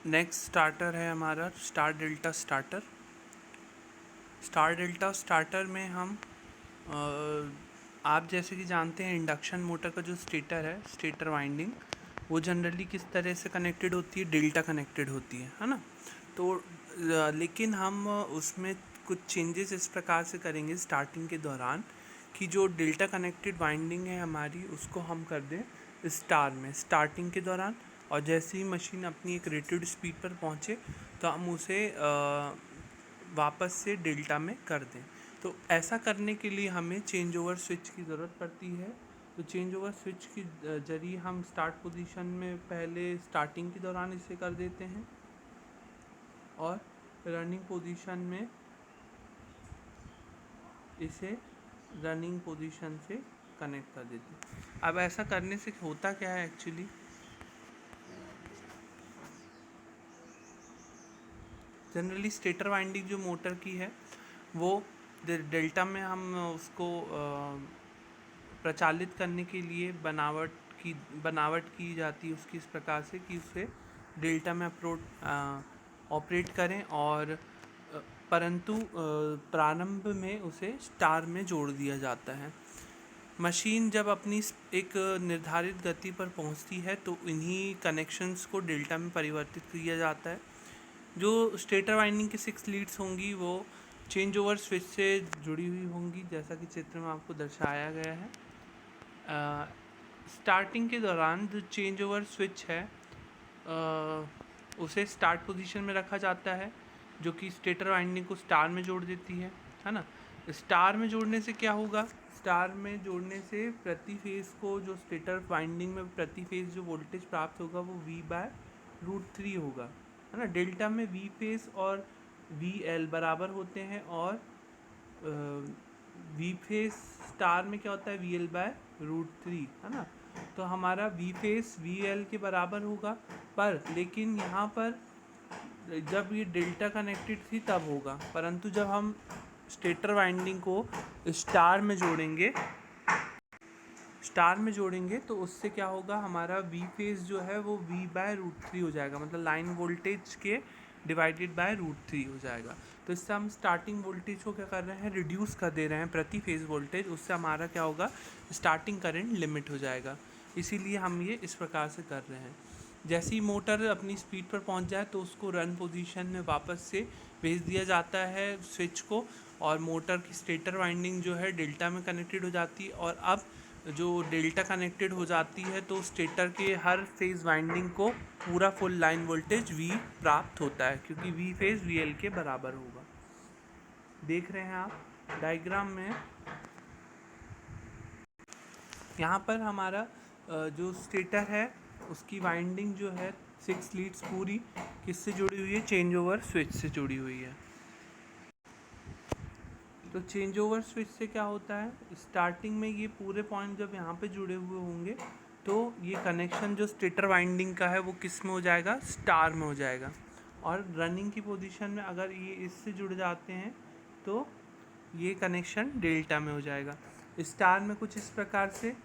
Next starter है हमारा star delta starter. Star delta starter में हम आप जैसे कि जानते हैं इंडक्शन मोटर का जो स्टेटर है, स्टेटर वाइंडिंग, वो जनरली किस तरह से कनेक्टेड होती है, डेल्टा कनेक्टेड होती है ना। तो लेकिन हम उसमें कुछ चेंजेस इस प्रकार से करेंगे स्टार्टिंग के दौरान कि जो डेल्टा कनेक्टेड वाइंडिंग है हमारी, उसको हम कर दें स्टार में स्टार्टिंग के दौरान, और जैसे ही मशीन अपनी एक रेटेड स्पीड पर पहुँचे तो हम उसे वापस से डेल्टा में कर दें। तो ऐसा करने के लिए हमें चेंज ओवर स्विच की ज़रूरत पड़ती है। तो चेंज ओवर स्विच के जरिए हम स्टार्ट पोजीशन में पहले स्टार्टिंग के दौरान इसे कर देते हैं और रनिंग पोजीशन में इसे रनिंग पोजीशन से कनेक्ट कर देते हैं। अब ऐसा करने से होता क्या है एक्चुअली, जनरली स्टेटर वाइंडिंग जो मोटर की है वो डेल्टा में हम उसको प्रचालित करने के लिए बनावट की जाती है उसकी इस प्रकार से कि उसे डेल्टा में ऑपरेट करें, और परंतु प्रारंभ में उसे स्टार में जोड़ दिया जाता है। मशीन जब अपनी एक निर्धारित गति पर पहुंचती है तो इन्हीं कनेक्शंस को डेल्टा में परिवर्तित किया जाता है। जो स्टेटर वाइंडिंग की 6 लीड्स होंगी वो चेंज ओवर स्विच से जुड़ी हुई होंगी, जैसा कि चित्र में आपको दर्शाया गया है। स्टार्टिंग के दौरान जो चेंज ओवर स्विच है उसे स्टार्ट पोजीशन में रखा जाता है, जो कि स्टेटर वाइंडिंग को स्टार में जोड़ देती है ना। स्टार में जोड़ने से क्या होगा, स्टार में जोड़ने से प्रति फेज़ को, जो स्टेटर वाइंडिंग में प्रति फेज़ जो वोल्टेज प्राप्त होगा वो V/√3 होगा, है ना। डेल्टा में V फेज़ और VL बराबर होते हैं, और V फेज़ स्टार में क्या होता है, VL/√3, है ना। तो हमारा V फेज़ VL के बराबर होगा, पर लेकिन यहाँ पर जब ये डेल्टा कनेक्टेड थी तब होगा, परंतु जब हम स्टेटर वाइंडिंग को स्टार में जोड़ेंगे तो उससे क्या होगा, हमारा V फेज़ जो है वो V/√3 हो जाएगा, मतलब लाइन वोल्टेज के डिवाइडेड बाय √3 हो जाएगा। तो इससे हम स्टार्टिंग वोल्टेज को क्या कर रहे हैं, रिड्यूस कर दे रहे हैं प्रति फेज़ वोल्टेज। उससे हमारा क्या होगा, स्टार्टिंग करंट लिमिट हो जाएगा। इसीलिए हम ये इस प्रकार से कर रहे हैं। जैसे ही मोटर अपनी स्पीड पर पहुंच जाए तो उसको रन पोजीशन में वापस से भेज दिया जाता है स्विच को, और मोटर की स्टेटर वाइंडिंग जो है डेल्टा में कनेक्टेड हो जाती है। और अब जो डेल्टा कनेक्टेड हो जाती है तो स्टेटर के हर फेज़ वाइंडिंग को पूरा फुल लाइन वोल्टेज V प्राप्त होता है, क्योंकि V फेज़ VL के बराबर होगा। देख रहे हैं आप डायग्राम में, यहाँ पर हमारा जो स्टेटर है उसकी वाइंडिंग जो है 6 लीड्स पूरी किससे जुड़ी हुई है, चेंज ओवर स्विच से जुड़ी हुई है। तो चेंज ओवर स्विच से क्या होता है, स्टार्टिंग में ये पूरे पॉइंट जब यहाँ पे जुड़े हुए होंगे तो ये कनेक्शन जो स्टेटर वाइंडिंग का है वो किस में हो जाएगा, स्टार में हो जाएगा। और रनिंग की पोजीशन में अगर ये इससे जुड़ जाते हैं तो ये कनेक्शन डेल्टा में हो जाएगा। स्टार में कुछ इस प्रकार से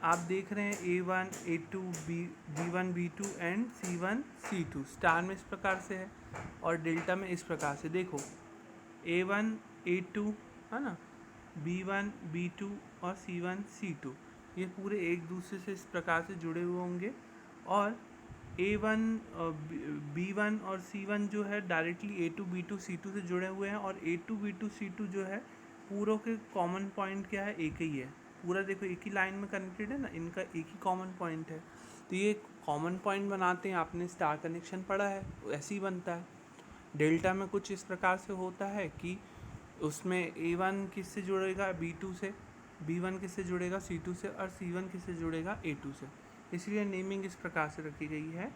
आप देख रहे हैं A1 A2 B1 B2 and C1 C2 star में इस प्रकार से है, और डेल्टा में इस प्रकार से। देखो A1 A2, है ना, B1 B2 और C1 C2 ये पूरे एक दूसरे से इस प्रकार से जुड़े हुए होंगे, और A1 B1 और C1 जो है डायरेक्टली A2 B2 C2 से जुड़े हुए हैं, और A2 B2 C2 जो है पूरों के कॉमन पॉइंट क्या है, एक ही है। पूरा देखो एक ही लाइन में कनेक्टेड है ना, इनका एक ही कॉमन पॉइंट है। तो ये कॉमन पॉइंट बनाते हैं, आपने स्टार कनेक्शन पढ़ा है, ऐसे ही बनता है। डेल्टा में कुछ इस प्रकार से होता है कि उसमें A1 किससे जुड़ेगा, B2 से, B1 किससे जुड़ेगा, C2 से, और C1 किससे जुड़ेगा, A2 से। इसलिए नेमिंग इस प्रकार से रखी गई है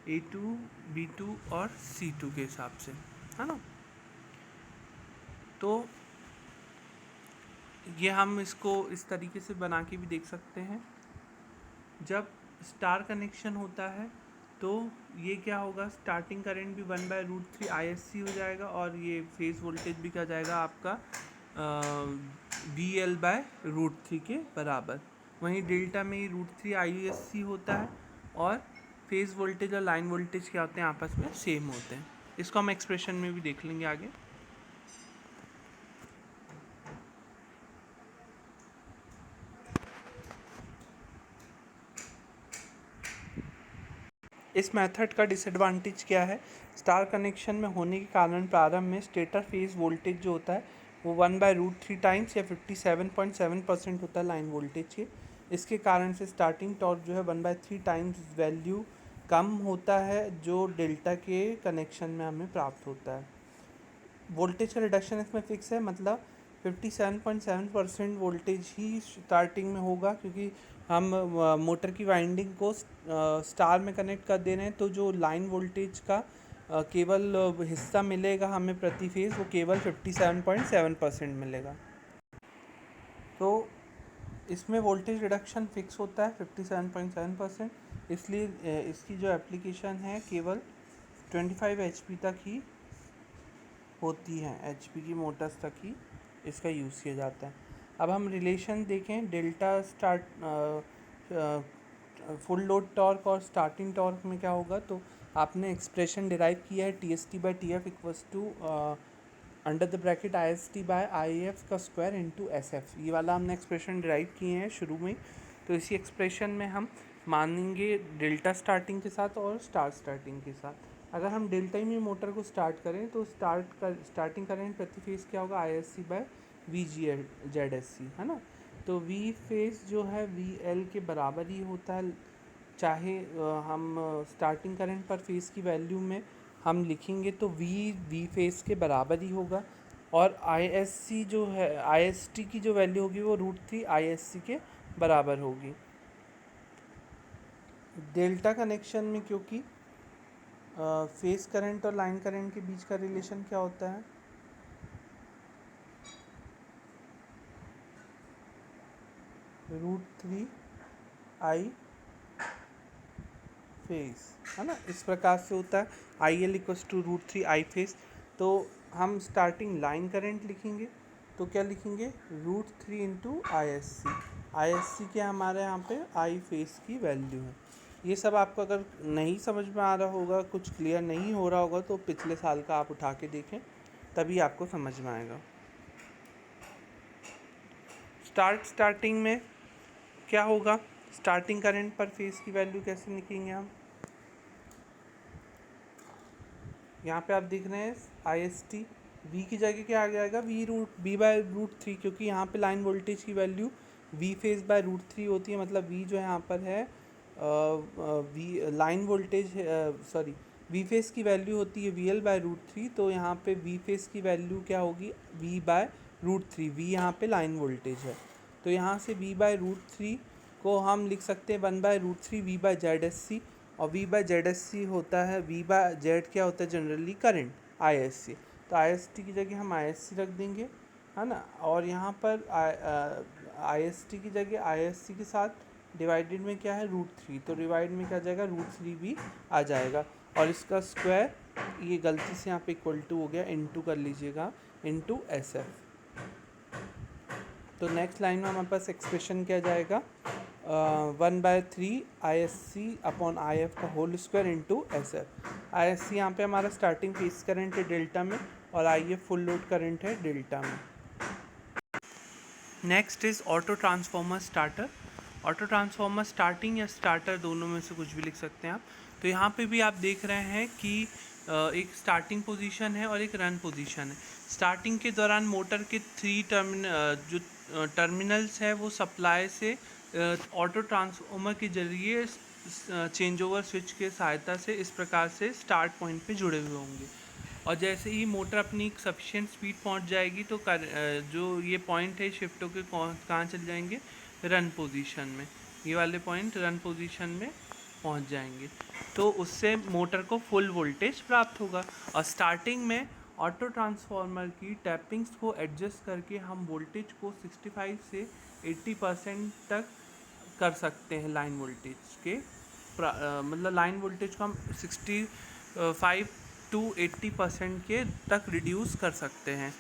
A2 B2 और C2 के हिसाब से, है ना। तो ये हम इसको इस तरीके से बना के भी देख सकते हैं। जब स्टार कनेक्शन होता है तो ये क्या होगा, स्टार्टिंग करंट भी 1/√3 ISC हो जाएगा, और ये फेज़ वोल्टेज भी क्या जाएगा आपका VL/√3 के बराबर। वहीं डेल्टा में √3 ISC होता है, और फेज़ वोल्टेज और लाइन वोल्टेज क्या होते हैं, आपस में सेम होते हैं। इसको हम एक्सप्रेशन में भी देख लेंगे आगे। इस मेथड का डिसएडवांटेज क्या है, स्टार कनेक्शन में होने के कारण प्रारंभ में स्टेटर फेज वोल्टेज जो होता है वो 1/√3 टाइम्स या 57.7% होता है लाइन वोल्टेज के। इसके कारण से स्टार्टिंग टॉर्क जो है 1/3 टाइम्स वैल्यू कम होता है जो डेल्टा के कनेक्शन में हमें प्राप्त होता है। वोल्टेज का रिडक्शन इसमें फिक्स है, मतलब 57.7% वोल्टेज ही स्टार्टिंग में होगा, क्योंकि हम मोटर की वाइंडिंग को स्टार में कनेक्ट कर दे रहे हैं, तो जो लाइन वोल्टेज का केवल हिस्सा मिलेगा हमें प्रति फेज़ वो केवल 57.7% मिलेगा। तो इसमें वोल्टेज रिडक्शन फिक्स होता है 57.7%, इसलिए इसकी जो एप्लीकेशन है केवल 25 HP तक ही होती हैं, HP की मोटर्स तक ही इसका यूज़ किया जाता है। अब हम रिलेशन देखें डेल्टा फुल लोड टॉर्क और स्टार्टिंग टॉर्क में क्या होगा, तो आपने एक्सप्रेशन डिराइव किया है TST/TF equals to under the bracket IST/IF का स्क्वायर इंटू SF, ये वाला हमने एक्सप्रेशन डिराइव किए हैं शुरू में। तो इसी एक्सप्रेशन में हम मानेंगे डेल्टा स्टार्टिंग के साथ और स्टार स्टार्टिंग के साथ। अगर हम डेल्टा में मोटर को स्टार्ट करें तो स्टार्टिंग करेंट प्रति फेज़ क्या होगा, ISC/VGZSC, है ना। तो V फेज़ जो है VL के बराबर ही होता है, चाहे हम स्टार्टिंग करंट पर फेज़ की वैल्यू में हम लिखेंगे तो V फेज़ के बराबर ही होगा, और ISC जो है IST की जो वैल्यू होगी वो √3 ISC के बराबर होगी। डेल्टा कनेक्शन में क्योंकि फेज़ करंट और लाइन करंट के बीच का रिलेशन क्या होता है, √3 I फेज़, है ना। इस प्रकार से होता है IL equals to √3 I phase. तो हम स्टार्टिंग लाइन करंट लिखेंगे तो क्या लिखेंगे, √3 इंटू ISC के हमारे यहाँ पे I फेज़ की वैल्यू है। ये सब आपको अगर नहीं समझ में आ रहा होगा, कुछ क्लियर नहीं हो रहा होगा, तो पिछले साल का आप उठा के देखें, तभी आपको समझ में आएगा। स्टार्टिंग में क्या होगा, स्टार्टिंग करंट पर फेज़ की वैल्यू कैसे लिखेंगे हम, यहाँ पे आप देख रहे हैं IST, V की जगह क्या आ जाएगा, V/√3, क्योंकि यहाँ पे लाइन वोल्टेज की वैल्यू V फेज़/√3 होती है, मतलब V जो है यहाँ पर है V line voltage sorry V phase की वैल्यू होती है VL/√3, तो यहाँ पे V फेज़ की वैल्यू क्या होगी, V/√3, V यहाँ पे लाइन वोल्टेज है, तो यहाँ से V/√3 को हम लिख सकते हैं 1/√3 V/ZSC, और V/ZSC होता है, V/Z क्या होता है जनरली करंट ISC, तो IST की जगह हम ISC रख देंगे, है ना। और यहाँ पर IST की जगह ISC के साथ डिवाइडेड में क्या है √3, तो डिवाइड में क्या आ जाएगा, √3 भी आ जाएगा, और इसका स्क्वायर, ये गलती से यहाँ पे इक्वल टू हो गया, इनटू कर लीजिएगा, इंटू SF। तो नेक्स्ट लाइन में हमारे पास एक्सप्रेशन क्या जाएगा, 1/3 ISC/IF का whole square into SF। ISC यहाँ पे हमारा स्टार्टिंग फेस करंट है डेल्टा में, और IF फुल लोड करंट है डेल्टा में। Next is auto transformer starter. Auto transformer starting या स्टार्टर दोनों में से कुछ भी लिख सकते हैं आप। तो यहाँ पे भी आप देख रहे हैं कि एक स्टार्टिंग पोजीशन है और एक रन पोजीशन है। स्टार्टिंग के दौरान मोटर के 3 टर्मिनल्स है वो सप्लाई से ऑटो ट्रांसफॉर्मर के जरिए चेंज ओवर स्विच के सहायता से इस प्रकार से स्टार्ट पॉइंट पे जुड़े हुए होंगे, और जैसे ही मोटर अपनी सफिशिएंट स्पीड पहुंच जाएगी तो जो ये पॉइंट है शिफ्ट होकर कहाँ चल जाएंगे, रन पोजीशन में, ये वाले पॉइंट रन पोजीशन में पहुंच जाएंगे, तो उससे मोटर को फुल वोल्टेज प्राप्त होगा। और स्टार्टिंग में ऑटो ट्रांसफार्मर की टैपिंग्स को एडजस्ट करके हम वोल्टेज को 65 से 80% तक कर सकते हैं लाइन वोल्टेज के, मतलब लाइन वोल्टेज को हम 65 to 80% के तक रिड्यूस कर सकते हैं।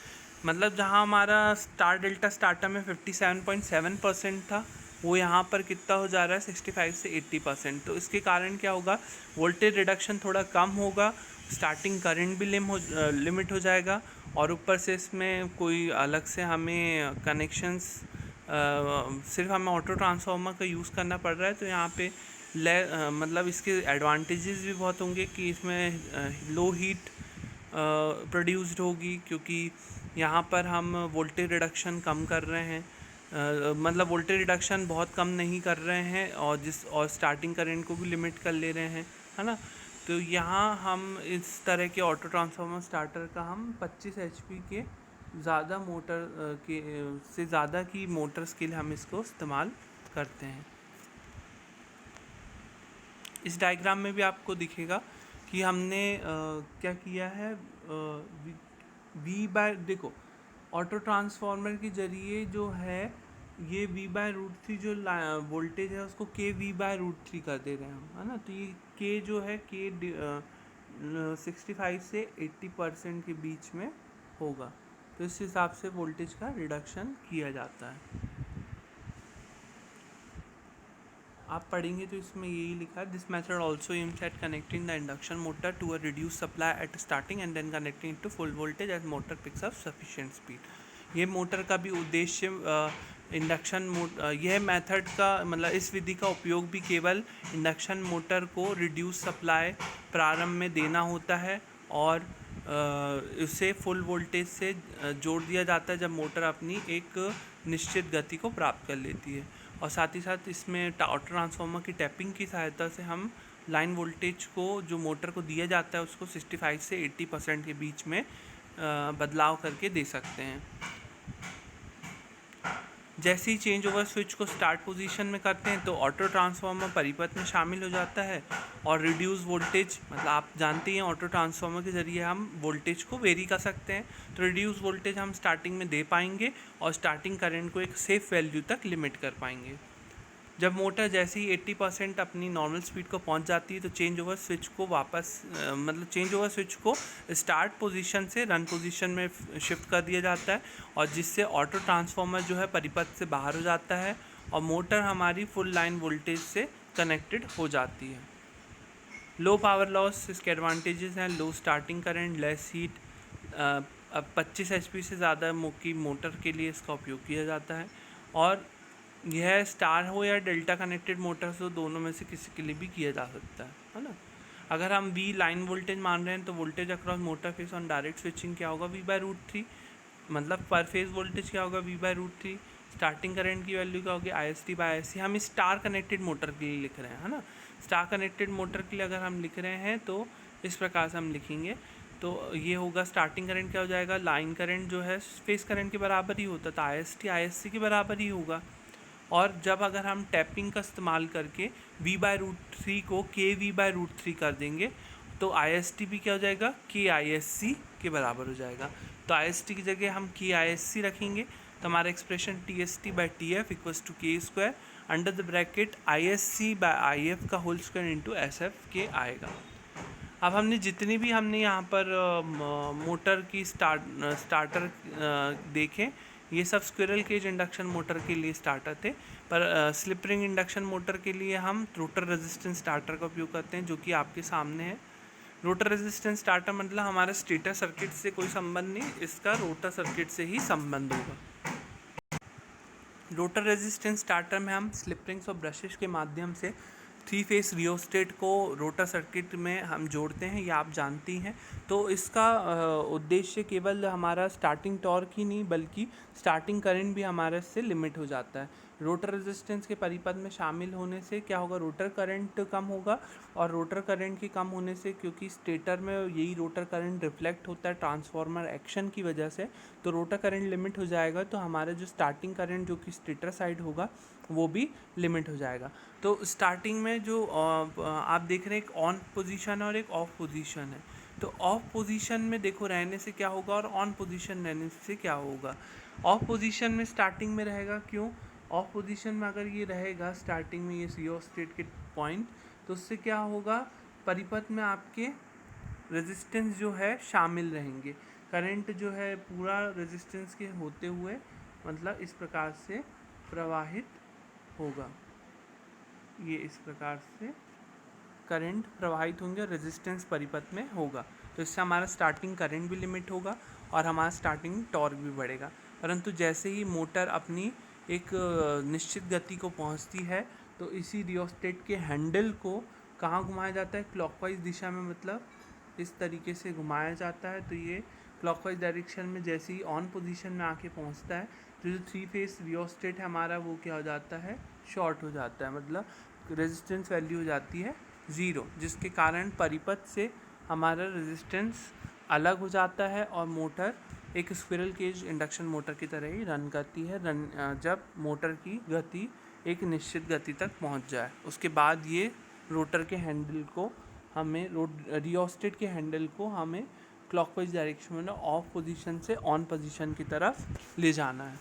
मतलब जहां हमारा डेल्टा स्टार्टर में 57.7% था, वो यहाँ पर कितना हो जा रहा है 65 से 80%। तो इसके कारण क्या होगा, वोल्टेज रिडक्शन थोड़ा कम होगा, स्टार्टिंग करंट भी लिमिट हो जाएगा, और ऊपर से इसमें कोई अलग से हमें कनेक्शंस सिर्फ हमें ऑटो ट्रांसफार्मर का यूज़ करना पड़ रहा है। तो यहाँ पे मतलब इसके एडवांटेजेस भी बहुत होंगे कि इसमें लो हीट प्रोड्यूस्ड होगी, क्योंकि यहाँ पर हम वोल्टेज रिडक्शन कम कर रहे हैं, मतलब वोल्टेज रिडक्शन बहुत कम नहीं कर रहे हैं, और स्टार्टिंग करंट को भी लिमिट कर ले रहे हैं, है ना। तो यहाँ हम इस तरह के ऑटो ट्रांसफार्मर स्टार्टर का हम 25 HP के ज़्यादा मोटर के से ज़्यादा की मोटर्स के लिए हम इसको इस्तेमाल करते हैं। इस डायग्राम में भी आपको दिखेगा कि हमने क्या किया है। वी बाय देखो, ऑटो ट्रांसफार्मर के ज़रिए जो है ये V/√3 जो वोल्टेज है उसको KV/√3 कर दे रहे हैं हम, है ना। तो ये K जो है K 65 से 80% के बीच में होगा। तो इस हिसाब से वोल्टेज का रिडक्शन किया जाता है। आप पढ़ेंगे तो इसमें यही लिखा है, this method also aims at connecting the induction motor to a reduce supply at starting and then connecting to full voltage as motor picks up sufficient speed. ये मोटर का भी उद्देश्य यह मेथड का मतलब इस विधि का उपयोग भी केवल इंडक्शन मोटर को रिड्यूस सप्लाई प्रारंभ में देना होता है, और इसे फुल वोल्टेज से जोड़ दिया जाता है जब मोटर अपनी एक निश्चित गति को प्राप्त कर लेती है। और साथ ही साथ इसमें ऑटो ट्रांसफार्मर की टैपिंग की सहायता से हम लाइन वोल्टेज को जो मोटर को दिया जाता है उसको 65 से 80% के बीच में बदलाव करके दे सकते हैं। जैसे ही चेंज ओवर स्विच को स्टार्ट पोजीशन में करते हैं तो ऑटो ट्रांसफार्मर परिपथ में शामिल हो जाता है, और रिड्यूस वोल्टेज मतलब आप जानते हैं ऑटो ट्रांसफार्मर के ज़रिए हम वोल्टेज को वेरी कर सकते हैं। तो रिड्यूस वोल्टेज हम स्टार्टिंग में दे पाएंगे और स्टार्टिंग करंट को एक सेफ वैल्यू तक लिमिट कर पाएंगे। जब मोटर जैसे ही 80% अपनी नॉर्मल स्पीड को पहुंच जाती है तो चेंज ओवर स्विच को स्टार्ट पोजीशन से रन पोजीशन में शिफ्ट कर दिया जाता है, और जिससे ऑटो ट्रांसफार्मर जो है परिपथ से बाहर हो जाता है और मोटर हमारी फुल लाइन वोल्टेज से कनेक्टेड हो जाती है। लो पावर लॉस, इसके एडवांटेजेस हैं लो स्टार्टिंग करंट, लेस हीट। अब 25 HP से ज़्यादा की मोटर के लिए इसका उपयोग किया जाता है, और यह स्टार हो या डेल्टा कनेक्टेड मोटर्स हो, दोनों में से किसी के लिए भी किया जा सकता है ना। अगर हम V लाइन वोल्टेज मान रहे हैं तो voltage across motor face on direct switching क्या होगा V/√3, मतलब पर फेज वोल्टेज क्या होगा V/√3। स्टार्टिंग करंट की वैल्यू क्या होगी IST/ISC। हम स्टार कनेक्टेड मोटर के लिए लिख रहे हैं, है ना। स्टार कनेक्टेड मोटर के लिए अगर हम लिख रहे हैं तो इस प्रकार से हम लिखेंगे, तो ये होगा स्टार्टिंग करंट क्या हो जाएगा, लाइन करंट जो है फेस करंट के बराबर ही होता था, IST/ISC के बराबर ही होगा। और जब अगर हम टैपिंग का इस्तेमाल करके V/√3 को KV/√3 कर देंगे तो IST भी क्या हो जाएगा KISC के बराबर हो जाएगा। तो IST की जगह हम KISC रखेंगे तो हमारा expression TST/TF equals to K² under the bracket ISC/IF का होल स्क्वायर इंटू SF के आएगा। अब हमने जितनी भी यहाँ पर मोटर की स्टार्टर देखें, ये सब स्क्विरल केज इंडक्शन मोटर के लिए स्टार्टर थे, पर स्लिप रिंग इंडक्शन मोटर के लिए हम रोटर रेजिस्टेंस स्टार्टर का उपयोग करते हैं, जो कि आपके सामने है। रोटर रेजिस्टेंस स्टार्टर मतलब हमारा स्टेटर सर्किट से कोई संबंध नहीं, इसका रोटर सर्किट से ही संबंध होगा। रोटर रेजिस्टेंस स्टार्टर में हम स्लिप रिंग्स और ब्रशेस के माध्यम से 3 फेस रियोस्टेट को रोटर सर्किट में हम जोड़ते हैं, ये आप जानती हैं। तो इसका उद्देश्य केवल हमारा स्टार्टिंग टॉर्क ही नहीं बल्कि स्टार्टिंग करंट भी हमारे से लिमिट हो जाता है। रोटर रेजिस्टेंस के परिपथ में शामिल होने से क्या होगा, रोटर करंट कम होगा, और रोटर करंट के कम होने से क्योंकि स्टेटर में यही रोटर करंट रिफ्लेक्ट होता है ट्रांसफार्मर एक्शन की वजह से, तो रोटर करंट लिमिट हो जाएगा, तो हमारा जो स्टार्टिंग करंट जो कि स्टेटर साइड होगा वो भी लिमिट हो जाएगा। तो स्टार्टिंग में जो आप देख रहे हैं एक ऑन पोजीशन और एक ऑफ पोजीशन है। तो ऑफ पोजीशन में देखो रहने से क्या होगा और ऑन पोजीशन रहने से क्या होगा। ऑफ पोजीशन में स्टार्टिंग में रहेगा, क्यों ऑफ पोजीशन में अगर ये रहेगा स्टार्टिंग में ये रियोस्टेट के पॉइंट, तो उससे क्या होगा, परिपथ में आपके रेजिस्टेंस जो है शामिल रहेंगे, करंट जो है पूरा रेजिस्टेंस के होते हुए मतलब इस प्रकार से प्रवाहित होगा। ये इस प्रकार से करंट प्रवाहित होंगे और रेजिस्टेंस परिपथ में होगा। तो इससे हमारा स्टार्टिंग करंट भी लिमिट होगा और हमारा स्टार्टिंग टॉर्क भी बढ़ेगा। परंतु जैसे ही मोटर अपनी एक निश्चित गति को पहुंचती है तो इसी रियोस्टेट के हैंडल को कहाँ घुमाया जाता है, क्लॉकवाइज दिशा में, मतलब इस तरीके से घुमाया जाता है। तो ये क्लॉकवाइज डायरेक्शन में जैसे ही ऑन पोजीशन में आके पहुंचता है तो जो 3 फेस रियोस्टेट है हमारा वो क्या हो जाता है, शॉर्ट हो जाता है, मतलब रेजिस्टेंस वैल्यू हो जाती है 0, जिसके कारण परिपथ से हमारा रेजिस्टेंस अलग हो जाता है और मोटर एक स्क्विरल केज इंडक्शन मोटर की तरह ही रन करती है जब मोटर की गति एक निश्चित गति तक पहुंच जाए। उसके बाद ये रोटर के हैंडल को हमें रियोस्टेट के हैंडल को हमें क्लॉकवाइज डायरेक्शन में ऑफ पोजीशन से ऑन पोजीशन की तरफ ले जाना है।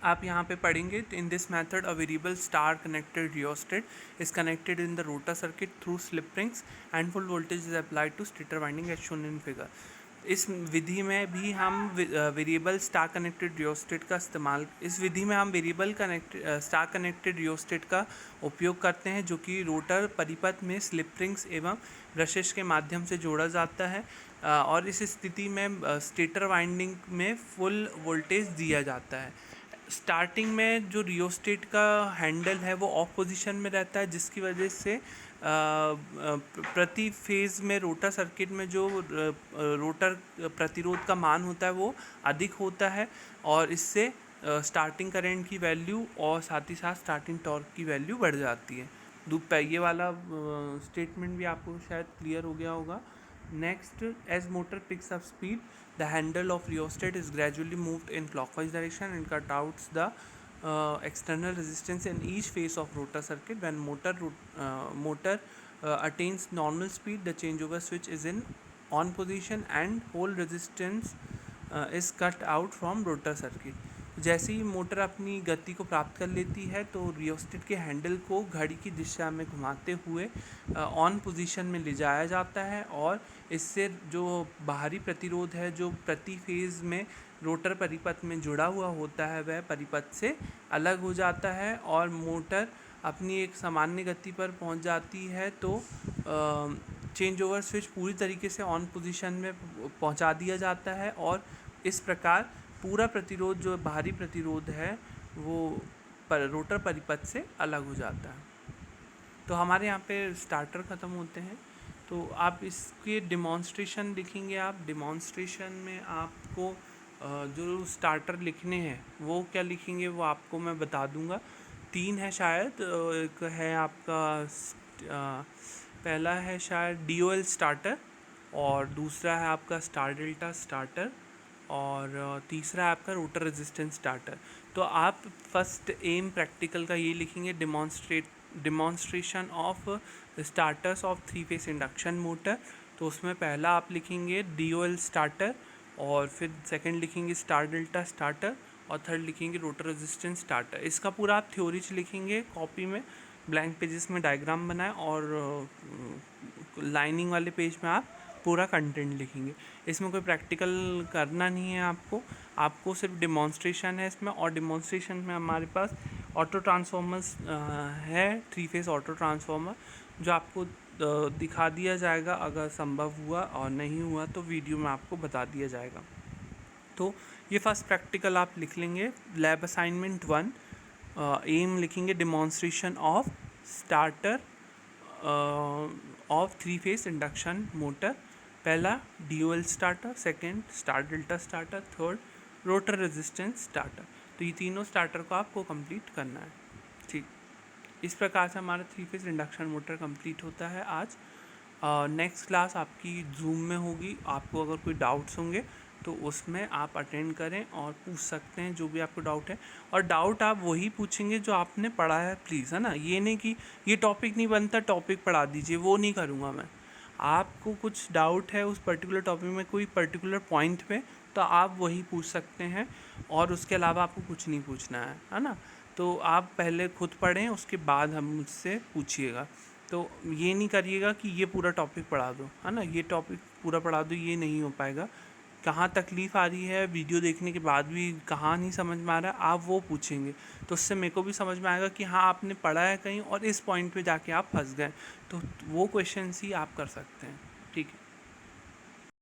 आप यहाँ पे पढ़ेंगे, in this method a variable star connected rheostat is connected in the rotor circuit through slip rings and full voltage is applied to stator winding as shown in figure. इस विधि में भी हम वेरिएबल स्टार कनेक्टेड रियोस्टेट का इस्तेमाल इस विधि में हम वेरिएबल स्टार कनेक्टेड रियोस्टेट का उपयोग करते हैं, जो कि रोटर परिपथ में स्लिप रिंग्स एवं ब्रशेस के माध्यम से जोड़ा जाता है और इस स्थिति में स्टेटर वाइंडिंग में फुल वोल्टेज दिया जाता है। स्टार्टिंग में जो रियोस्टेट का हैंडल है वो ऑफ पोजीशन में रहता है, जिसकी वजह से प्रति फेज़ में रोटर सर्किट में जो रोटर प्रतिरोध का मान होता है वो अधिक होता है और इससे स्टार्टिंग करंट की वैल्यू और साथ ही साथ स्टार्टिंग टॉर्क की वैल्यू बढ़ जाती है। ये वाला स्टेटमेंट भी आपको शायद क्लियर हो गया होगा। Next, as motor picks up speed, the handle of rheostat is gradually moved in clockwise direction and cut out the external resistance in each phase of rotor circuit. When motor attains normal speed, the changeover switch is in on position and whole resistance is cut out from rotor circuit. जैसे ही motor अपनी गति को प्राप्त कर लेती है तो rheostat के हैंडल को घड़ी की दिशा में घुमाते हुए ऑन पोजीशन में ले जाया जाता है और इससे जो बाहरी प्रतिरोध है जो प्रति फेज़ में रोटर परिपथ में जुड़ा हुआ होता है वह परिपथ से अलग हो जाता है और मोटर अपनी एक सामान्य गति पर पहुंच जाती है। तो चेंज ओवर स्विच पूरी तरीके से ऑन पोजीशन में पहुंचा दिया जाता है और इस प्रकार पूरा प्रतिरोध जो बाहरी प्रतिरोध है वो रोटर परिपथ से अलग हो जाता है। तो हमारे यहाँ पे स्टार्टर ख़त्म होते हैं। तो आप इसके डिमॉन्स्ट्रेशन लिखेंगे। आप डिमॉन्स्ट्रेशन में आपको जो स्टार्टर लिखने हैं वो क्या लिखेंगे वो आपको मैं बता दूंगा। 3 है शायद। एक है आपका पहला है शायद DOL स्टार्टर और दूसरा है आपका स्टार डेल्टा स्टार्टर और तीसरा है आपका रोटर रेजिस्टेंस स्टार्टर। तो आप फर्स्ट एम प्रैक्टिकल का ये लिखेंगे, demonstration of starters of 3 phase induction motor. तो उसमें पहला आप लिखेंगे DOL स्टार्टर और फिर सेकंड लिखेंगे स्टार डेल्टा स्टार्टर और थर्ड लिखेंगे रोटर रेजिस्टेंस स्टार्टर। इसका पूरा आप थ्योरीज लिखेंगे कॉपी में, ब्लैंक पेजेस में डायग्राम बनाएं और लाइनिंग वाले पेज में आप पूरा कंटेंट लिखेंगे। इसमें कोई प्रैक्टिकल करना नहीं है आपको सिर्फ डिमॉन्स्ट्रेशन है इसमें। और डिमॉन्स्ट्रेशन में हमारे पास ऑटो ट्रांसफॉर्मर्स है, 3 फेस ऑटो ट्रांसफॉर्मर, जो आपको दिखा दिया जाएगा। अगर संभव हुआ और नहीं हुआ तो वीडियो में आपको बता दिया जाएगा। तो ये फर्स्ट प्रैक्टिकल आप लिख लेंगे। लैब असाइनमेंट 1 एम लिखेंगे, demonstration of starter of 3 phase induction motor. पहला DOL starter, second star delta starter, third rotor resistance starter. तो ये तीनों स्टार्टर को आपको कंप्लीट करना है। ठीक, इस प्रकार से हमारा 3 फेस इंडक्शन मोटर कंप्लीट होता है आज। नेक्स्ट क्लास आपकी जूम में होगी। आपको अगर कोई डाउट्स होंगे तो उसमें आप अटेंड करें और पूछ सकते हैं जो भी आपको डाउट है। और डाउट आप वही पूछेंगे जो आपने पढ़ा है प्लीज़, है ना। ये नहीं कि ये टॉपिक नहीं बनता टॉपिक पढ़ा दीजिए, वो नहीं करूँगा मैं। आपको कुछ डाउट है उस पर्टिकुलर टॉपिक में कोई पर्टिकुलर पॉइंट पे तो आप वही पूछ सकते हैं और उसके अलावा आपको कुछ नहीं पूछना है ना। तो आप पहले खुद पढ़ें उसके बाद हम मुझसे पूछिएगा। तो ये नहीं करिएगा कि ये पूरा टॉपिक पढ़ा दो, है ना, ये टॉपिक पूरा पढ़ा दो, ये नहीं हो पाएगा कहाँ तकलीफ़ आ रही है, वीडियो देखने के बाद भी कहाँ नहीं समझ में आ रहा है, आप वो पूछेंगे। तो उससे मेरे को भी समझ में आएगा कि हाँ आपने पढ़ा है कहीं और इस पॉइंट पे जाके आप फंस गए। तो वो क्वेश्चंस ही आप कर सकते हैं। ठीक है।